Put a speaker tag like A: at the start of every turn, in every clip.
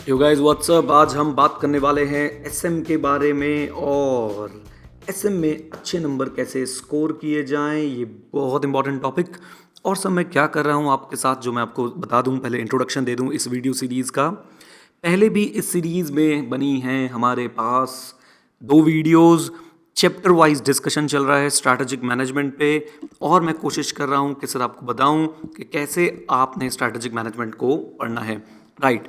A: Yo guys what's up. आज हम बात करने वाले हैं एसएम के बारे में और एसएम में अच्छे नंबर कैसे स्कोर किए जाएं। ये बहुत इंपॉर्टेंट टॉपिक। और सब मैं क्या कर रहा हूं आपके साथ जो मैं आपको बता दूं, पहले इंट्रोडक्शन दे दूं इस वीडियो सीरीज़ का। पहले भी इस सीरीज़ में बनी हैं हमारे पास दो वीडियोस। चैप्टर वाइज डिस्कशन चल रहा है स्ट्रैटेजिक मैनेजमेंट पे, और मैं कोशिश कर रहा हूं कि सर आपको बताऊं कि कैसे आपने स्ट्रैटेजिक मैनेजमेंट को पढ़ना है। राइट।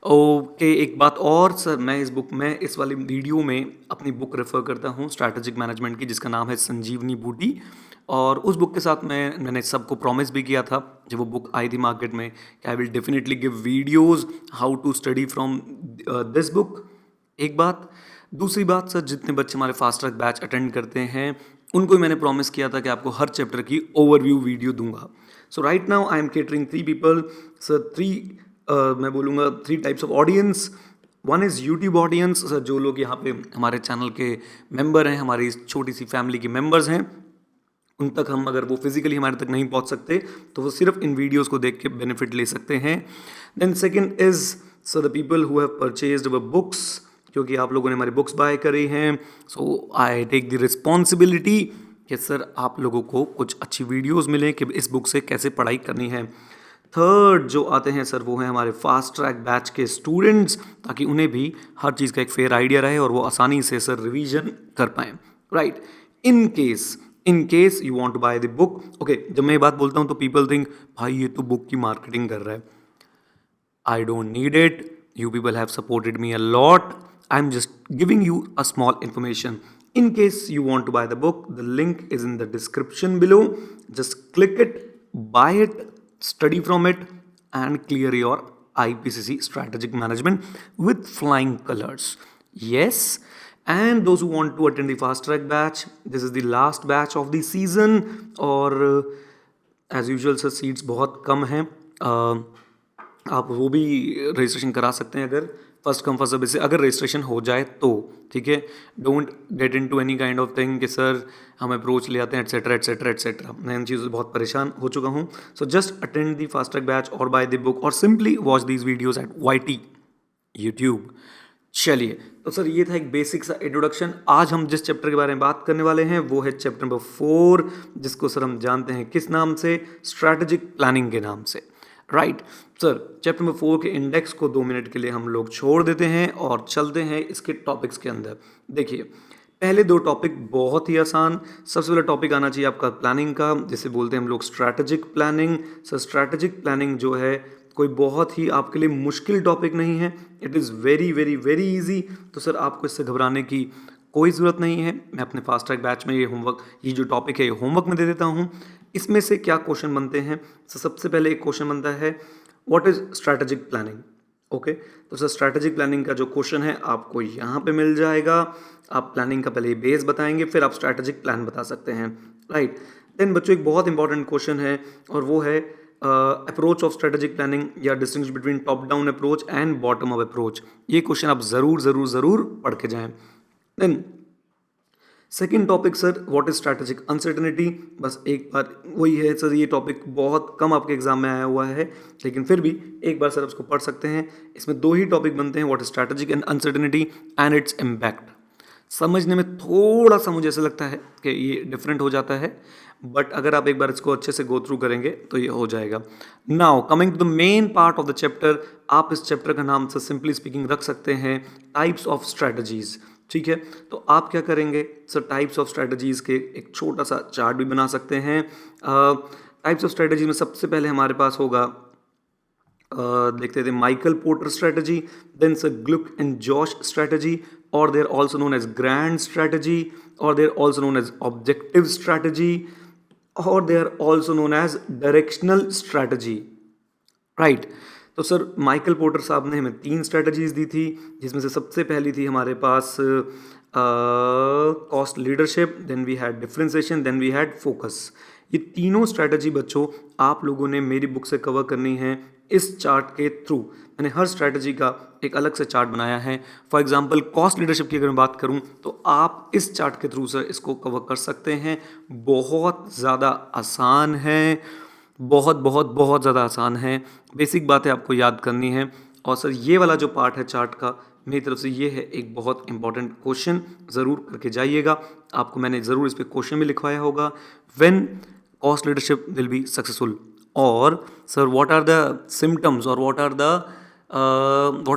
A: ओके, एक बात और सर, मैं इस वाली वीडियो में अपनी बुक रेफर करता हूँ स्ट्रैटेजिक मैनेजमेंट की, जिसका नाम है संजीवनी बूटी। और उस बुक के साथ मैंने सबको प्रॉमिस भी किया था जब वो बुक आई थी मार्केट में कि I will definitely give videos how to study from this book. एक बात। दूसरी बात सर, जितने बच्चे हमारे फास्ट ट्रैक बैच अटेंड करते हैं उनको ही मैंने प्रॉमिस किया था कि आपको हर चैप्टर की ओवरव्यू वीडियो दूंगा। So right now I am catering three people sir, मैं बोलूँगा three types of audience. One is YouTube audience sir, जो लोग यहाँ पे हमारे चैनल के मेंबर हैं, हमारी इस छोटी सी फैमिली के मेंबर्स हैं। उन तक हम, अगर वो फिजिकली हमारे तक नहीं पहुँच सकते तो वो सिर्फ इन वीडियोस को देख के बेनिफिट ले सकते हैं। Then second is sir the people who have purchased our books, क्योंकि आप लोगों ने हमारी बुक्स बाय करी हैं। So I take the responsibility कि सर आप लोगों को कुछ अच्छी वीडियोस मिलें कि इस बुक से कैसे पढ़ाई करनी है। थर्ड जो आते हैं सर, वो हैं हमारे फास्ट ट्रैक बैच के स्टूडेंट्स, ताकि उन्हें भी हर चीज़ का एक फेयर आइडिया रहे और वो आसानी से सर रिवीजन कर पाएँ। Right. In case you want to buy the book, okay, जब मैं ये बात बोलता हूँ तो पीपल थिंक भाई ये तो बुक की मार्केटिंग कर रहा है। I don't need it. You people have supported me a lot. I'm just giving you a small information. In case you want to buy the book, the link is in the description below. Just click it, buy it, study from it, and clear your IPCC strategic management with flying colors. Yes. And those who want to attend the fast track batch, this is the last batch of the season. और as usual sir, seats बहुत कम हैं। आप वो भी registration करा सकते हैं अगर फर्स्ट कम फर्स्ट सर्विस से अगर रजिस्ट्रेशन हो जाए तो, ठीक है। Don't get into any kind of thing कि सर हम अप्रोच ले आते हैं एटसेट्रा एटसेट्रा एटसेट्रा। मैं इन चीज़ों से बहुत परेशान हो चुका हूँ। So just attend the fast track batch और बाय द बुक और simply watch these videos at YT YouTube. चलिए, तो सर ये था एक बेसिक सा इंट्रोडक्शन। आज हम जिस चैप्टर के बारे में बात करने वाले हैं वो है चैप्टर नंबर 4, जिसको सर हम जानते हैं किस नाम से, स्ट्रैटेजिक प्लानिंग के नाम से। राइट सर, चैप्टर नंबर 4 के इंडेक्स को 2 मिनट के लिए हम लोग छोड़ देते हैं और चलते हैं इसके टॉपिक्स के अंदर। देखिए, पहले दो टॉपिक बहुत ही आसान। सबसे पहला टॉपिक आना चाहिए आपका प्लानिंग का, जिसे बोलते हैं हम लोग strategic planning. Sir strategic planning जो है कोई बहुत ही आपके लिए मुश्किल टॉपिक नहीं है। It is very very very easy. तो सर आपको इससे घबराने की कोई ज़रूरत नहीं है। मैं अपने फास्ट ट्रैक बैच में ये जो टॉपिक है ये होमवर्क में दे देता हूँ। इसमें से क्या क्वेश्चन बनते हैं? तो सबसे पहले एक क्वेश्चन बनता है what is strategic planning. Okay, तो सर स्ट्रैटेजिक प्लानिंग का जो क्वेश्चन है आपको यहाँ पे मिल जाएगा। आप प्लानिंग का पहले बेस बताएंगे, फिर आप स्ट्रैटेजिक प्लान बता सकते हैं। राइट। देन बच्चों एक बहुत इंपॉर्टेंट क्वेश्चन है और वो है अप्रोच ऑफ स्ट्रेटेजिक प्लानिंग या distinguish between top down approach and bottom up approach. ये क्वेश्चन आप ज़रूर ज़रूर ज़रूर पढ़ के जाएं। Then second topic sir, what is strategic uncertainty. बस एक बार वही है सर, ये टॉपिक बहुत कम आपके एग्जाम में आया हुआ है, लेकिन फिर भी एक बार सर उसको पढ़ सकते हैं। इसमें दो ही टॉपिक बनते हैं, what is strategic and uncertainty and its impact. समझने में थोड़ा सा मुझे ऐसा लगता है कि ये डिफरेंट हो जाता है, बट अगर आप एक बार इसको अच्छे से गो थ्रू करेंगे तो ये हो जाएगा। Now coming to the main part of the chapter, आप इस चैप्टर का नाम से सिंपली स्पीकिंग रख सकते हैं टाइप्स ऑफ स्ट्रैटेजीज। ठीक है, तो आप क्या करेंगे सर, टाइप्स ऑफ स्ट्रैटेजीज के एक छोटा सा चार्ट भी बना सकते हैं। टाइप्स ऑफ स्ट्रैटेजीज में सबसे पहले हमारे पास होगा, देखते थे, Michael Porter strategy, then sir Glueck and Jauch strategy, or they're also known as grand strategy, or they're also known as objective strategy, or they are also known as directional strategy. Right. तो sir Michael porter साहब ने हमें 3 strategies दी थी, जिसमें से सबसे पहली थी हमारे पास cost leadership, then we had differentiation, then we had focus. ये तीनों स्ट्रैटेजी बच्चों आप लोगों ने मेरी बुक से कवर करनी है इस चार्ट के थ्रू। मैंने हर स्ट्रैटेजी का एक अलग से चार्ट बनाया है। फॉर एग्जांपल कॉस्ट लीडरशिप की अगर मैं बात करूं तो आप इस चार्ट के थ्रू सर इसको कवर कर सकते हैं। बहुत ज़्यादा आसान है, बहुत बहुत बहुत ज़्यादा आसान है। बेसिक बातें आपको याद करनी है और सर ये वाला जो पार्ट है चार्ट का, मेरी तरफ से ये है एक बहुत इंपॉर्टेंट क्वेश्चन, ज़रूर करके जाइएगा। आपको मैंने ज़रूर इस पर क्वेश्चन भी लिखवाया होगा। When cost leadership will be successful, और sir what are the symptoms और what are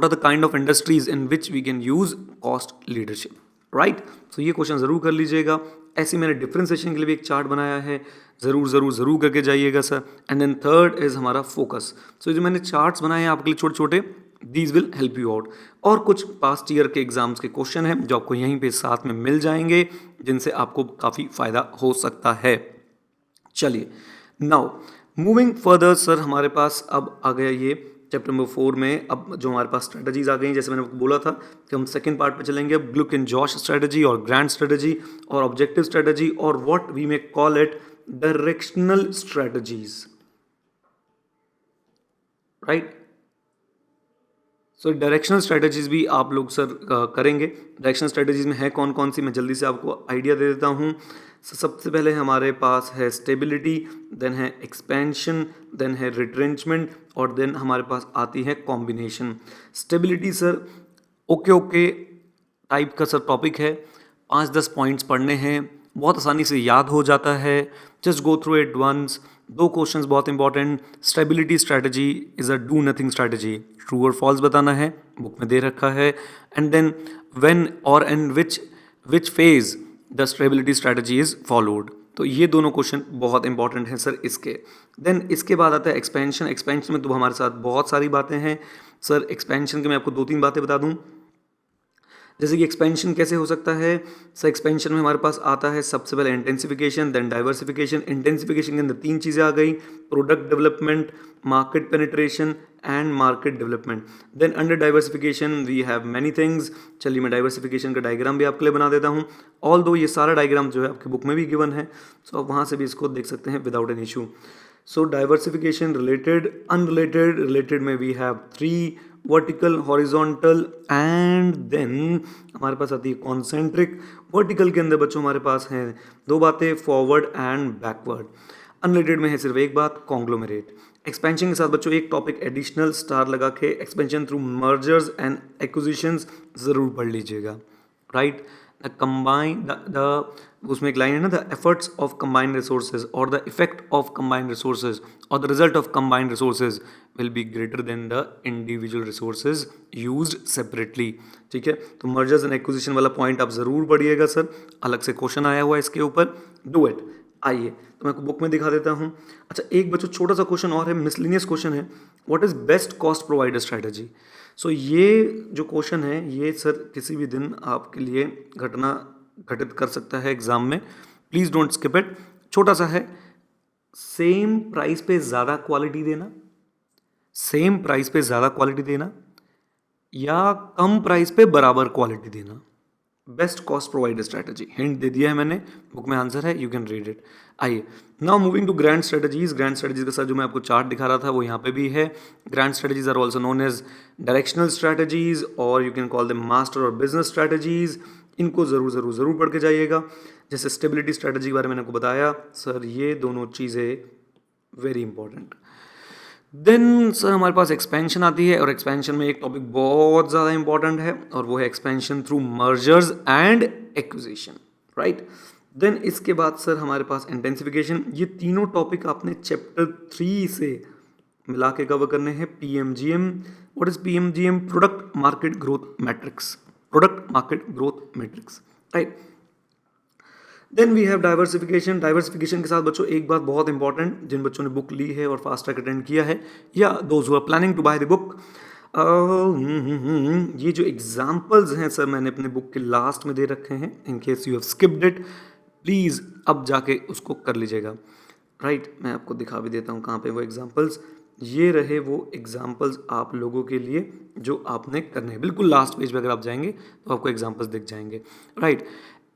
A: the kind of industries in which we can use cost leadership, right. So ये क्वेश्चन ज़रूर कर लीजिएगा। ऐसे मैंने डिफ्रेंसिएशन के लिए भी एक चार्ट बनाया है, ज़रूर करके जाइएगा sir. And then third is हमारा फोकस। सो जो मैंने चार्ट्स बनाए हैं आपके लिए छोटे छोटे, these will help you out. और कुछ पास्ट ईयर के एग्जाम्स के क्वेश्चन हैं जो आपको यहीं पे साथ में मिल जाएंगे, जिनसे आपको काफ़ी फ़ायदा हो सकता है। चलिए, नाउ मूविंग फर्दर सर, हमारे पास अब आ गया ये चैप्टर नंबर 4 में। अब जो हमारे पास स्ट्रेटजीज आ गई, जैसे मैंने आपको बोला था कि हम सेकंड पार्ट पे चलेंगे। अब ग्लुक एंड जॉश स्ट्रेटजी और ग्रैंड स्ट्रेटजी और ऑब्जेक्टिव स्ट्रेटजी और what we may call it directional strategies, right. So directional strategies भी आप लोग सर करेंगे। डायरेक्शनल स्ट्रेटजीज में है कौन कौन सी, मैं जल्दी से आपको आइडिया दे देता हूँ। सबसे पहले हमारे पास है स्टेबिलिटी, देन है एक्सपेंशन, देन है रिट्रेंचमेंट, और देन हमारे पास आती है combination. Stability sir okay type का सर टॉपिक है, 5-10 पॉइंट्स पढ़ने हैं, बहुत आसानी से याद हो जाता है। Just go through it once. 2 questions बहुत important. Stability strategy is a do nothing strategy, true और फॉल्स बताना है, बुक में दे रखा है। एंड देन व्हेन और and which phase the stability strategy is followed. तो ये दोनों क्वेश्चन बहुत इंपॉर्टेंट हैं सर इसके। देन इसके बाद आता है एक्सपेंशन। एक्सपेंशन में तो हमारे साथ बहुत सारी बातें हैं सर। एक्सपेंशन के मैं आपको 2-3 बातें बता दूं, जैसे कि एक्सपेंशन कैसे हो सकता है। सर एक्सपेंशन में हमारे पास आता है सबसे पहले इंटेंसिफिकेशन, देन डाइवर्सिफिकेशन। इंटेंसिफिकेशन के अंदर 3 चीज़ें आ गई, product development, market penetration and market development. Then under diversification we have many things. चलिए मैं डाइवर्सिफिकेशन का डायग्राम भी आपके लिए बना देता हूँ। ऑल दो ये सारा डायग्राम जो है आपकी बुक में भी गिवन है, सो आप वहाँ से भी इसको देख सकते हैं without an issue. So diversification related, unrelated, related में we have 3, vertical, horizontal, and then हमारे पास आती है कॉन्सेंट्रिक। वर्टिकल के अंदर बच्चों हमारे पास हैं 2 बातें, फॉरवर्ड एंड बैकवर्ड। अनरिलेटेड में है सिर्फ एक बात, कॉन्ग्लोमेरेट। एक्सपेंशन के साथ बच्चों एक टॉपिक एडिशनल स्टार लगा के, expansion through mergers and acquisitions ज़रूर पढ़ लीजिएगा, राइट। द कंबाइन द उसमें एक लाइन है ना, the efforts of combined resources और the effect of combined resources और the result of combined resources will be greater than the individual resources used separately. ठीक है, तो मर्जर्स एंड एक्विजिशन वाला पॉइंट आप ज़रूर पढ़िएगा सर, अलग से क्वेश्चन आया हुआ है इसके ऊपर। Do it. आइए तो मैं आपको बुक में दिखा देता हूँ। अच्छा, एक बच्चों छोटा सा क्वेश्चन और है, मिसलिनियस क्वेश्चन है, what is best cost provider strategy. So ये जो क्वेश्चन है ये सर किसी भी दिन आपके लिए घटना घटित कर सकता है एग्जाम में, प्लीज़ डोंट स्किप इट। छोटा सा है, सेम प्राइस पे ज़्यादा क्वालिटी देना, सेम प्राइस पे ज़्यादा क्वालिटी देना या कम प्राइस पे बराबर क्वालिटी देना, best cost provider strategy. Hint दे दिया है मैंने, बुक में आंसर है, यू कैन रीड इट। आइए now moving to grand strategies. Grand strategies के साथ जो मैं आपको चार्ट दिखा रहा था वो यहाँ पे भी है। Grand strategies are also known as directional strategies और you can call them master और बिजनेस स्ट्रेटजीज। इनको ज़रूर पढ़ के जाइएगा। जैसे स्टेबिलिटी स्ट्रेटजी के बारे में मैंने आपको बताया सर, ये दोनों चीज़ें वेरी इंपॉर्टेंट। देन सर हमारे पास एक्सपेंशन आती है और एक्सपेंशन में एक टॉपिक बहुत ज़्यादा इंपॉर्टेंट है और वो है expansion through mergers and acquisition, right. Then इसके बाद सर हमारे पास इंटेंसिफिकेशन। ये तीनों टॉपिक आपने चैप्टर 3 से मिला के कवर करने हैं। PMGM, what is PMGM? Product market growth matrix, product market growth matrix, right. Then we have diversification. Diversification के साथ बच्चों एक बात बहुत इंपॉर्टेंट, जिन बच्चों ने बुक ली है और फास्ट ट्रैक अटेंड किया है या those who are planning to buy the book, ये जो एग्जाम्पल्स हैं सर मैंने अपने बुक के लास्ट में दे रखे हैं, इन case you have skipped it, please अब जाके उसको कर लीजिएगा, राइट। मैं आपको दिखा भी देता हूँ कहाँ पे वो एग्जाम्पल्स। ये रहे वो एग्जाम्पल्स आप लोगों के लिए जो आपने करने हैं। बिल्कुल लास्ट पेज पे अगर आप जाएंगे तो आपको एग्जाम्पल्स दिख जाएंगे, राइट।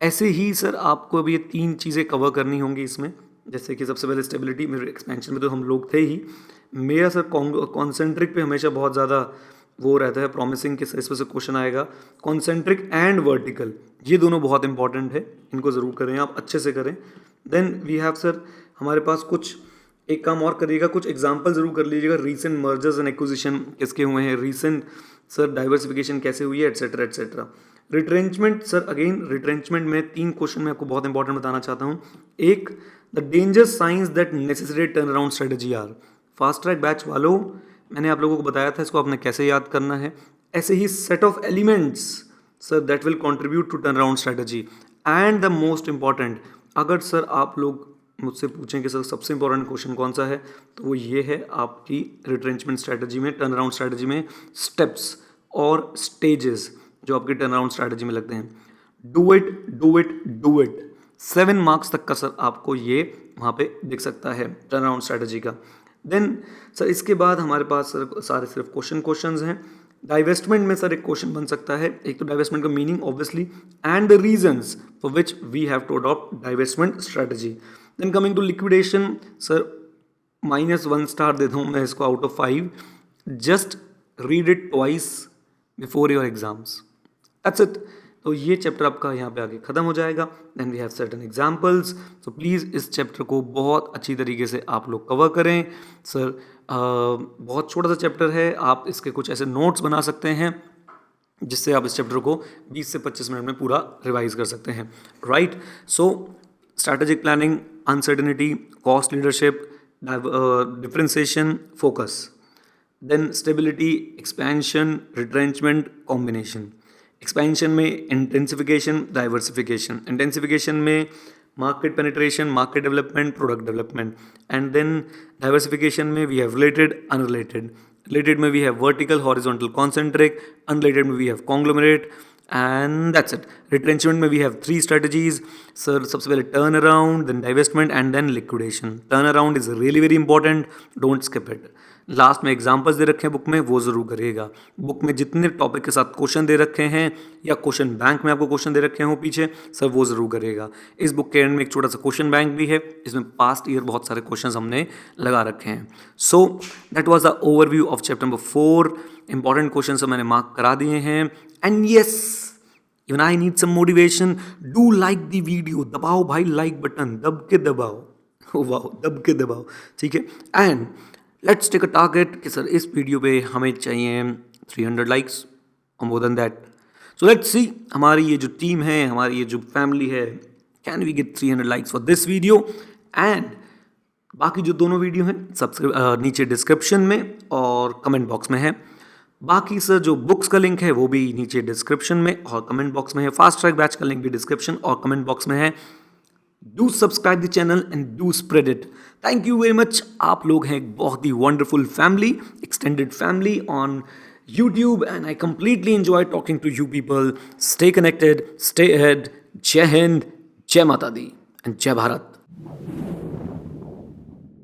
A: ऐसे ही सर आपको अब ये 3 चीज़ें कवर करनी होंगी इसमें। जैसे कि सबसे पहले स्टेबिलिटी, मेरे एक्सपेंशन में तो हम लोग थे ही। मेरा सर कॉन्सेंट्रिक पे हमेशा बहुत ज़्यादा वो रहता है, प्रॉमिसिंग के इस पर से क्वेश्चन आएगा। कॉन्सेंट्रिक एंड वर्टिकल, ये दोनों बहुत इंपॉर्टेंट है, इनको ज़रूर करें आप, अच्छे से करें। देन वी हैव सर हमारे पास कुछ एक काम और करिएगा, कुछ एग्जाम्पल जरूर कर लीजिएगा, रीसेंट मर्जर्स एंड एक्विजिशन किसके हुए हैं, रीसेंट सर डाइवर्सिफिकेशन कैसे हुई है, etcetera etcetera. Retrenchment sir, again retrenchment में 3 क्वेश्चन मैं आपको बहुत इंपॉर्टेंट बताना चाहता हूँ। एक, the danger signs that necessitate turn around strategy are. Fast track batch वालों, मैंने आप लोगों को बताया था इसको आपने कैसे याद करना है। ऐसे ही set of elements sir that will contribute to turn around strategy. And the most important, अगर सर आप लोग मुझसे पूछें कि सर सबसे इंपॉर्टेंट क्वेश्चन कौन सा है, तो वो ये है आपकी रिट्रेंचमेंट स्ट्रेटजी में, टर्न अराउंड स्ट्रेटजी में स्टेप्स और स्टेजेस जो आपकी टर्न अराउंड स्ट्रेटजी में लगते हैं। Do it do it do it, 7 marks तक का सर आपको ये वहाँ पे दिख सकता है टर्न अराउंड स्ट्रेटजी का। देन सर इसके बाद हमारे पास सर सारे सिर्फ क्वेश्चंस हैं। डाइवेस्टमेंट में सर एक क्वेश्चन बन सकता है, एक तो डाइवेस्टमेंट का meaning obviously and the reasons for which we have to adopt divestment strategy. Then coming to liquidation sir, -1 star देता हूँ मैं इसको out of 5। Just read it twice before your exams, that's it. तो ये chapter आपका यहाँ पे आगे खत्म हो जाएगा। Then we have certain examples, तो प्लीज़ इस चैप्टर को बहुत अच्छी तरीके से आप लोग कवर करें। सर बहुत छोटा सा चैप्टर है, आप इसके कुछ ऐसे नोट्स बना सकते हैं जिससे आप इस चैप्टर को 20 से 25 मिनट में पूरा रिवाइज कर सकते हैं, right. So strategic planning, uncertainty, cost leadership, differentiation, focus, then stability, expansion, retrenchment, combination. Expansion में इंटेंसिफिकेशन, डाइवर्सिफिकेशन, इंटेंसिफिकेशन में market penetration, market development, product development, and then diversification में we have related, unrelated. Related में we have vertical, horizontal, concentric, unrelated में we have conglomerate, and that's it. Retrenchment में we have 3 strategies sir, सबसे पहले turn around, then divestment and then liquidation. Turn around is really very important, don't skip it. Last में examples दे रखे हैं book में, वो जरूर करिएगा। बुक में जितने टॉपिक के साथ क्वेश्चन दे रखे हैं या क्वेश्चन बैंक में आपको क्वेश्चन दे रखे हों पीछे, सर वो जरूर करिएगा। इस बुक के एंड में एक छोटा सा क्वेश्चन बैंक भी है, इसमें पास्ट ईयर बहुत सारे क्वेश्चन हमने लगा रखे हैं। So that was the overview of chapter number 4। Important question सब मैंने मार्क करा दिए हैं। And yes, even I need some motivation, do like the video, दबाओ भाई लाइक बटन, दब के दबाओ, वाह दब के दबाओ, ठीक है। And let's take a target कि सर इस वीडियो पे हमें चाहिए 300 लाइक्स और more than that. So let's see हमारी ये जो टीम है, हमारी ये जो फैमिली है, can we get 300 likes for this video. And बाकी जो दोनों वीडियो हैं सब्सक्राइब नीचे डिस्क्रिप्शन में और कमेंट बॉक्स में है। बाकी सर जो बुक्स का लिंक है वो भी नीचे डिस्क्रिप्शन में और कमेंट बॉक्स में है। फास्ट ट्रैक बैच का लिंक भी डिस्क्रिप्शन और कमेंट बॉक्स में है। Do subscribe the channel and do spread it. Thank you very much. आप लोग हैं एक बहुत ही wonderful family, extended family on YouTube, and I completely enjoy talking to you people. Stay connected, stay ahead. Jai Hind, Jai Mata Di, and Jai Bharat.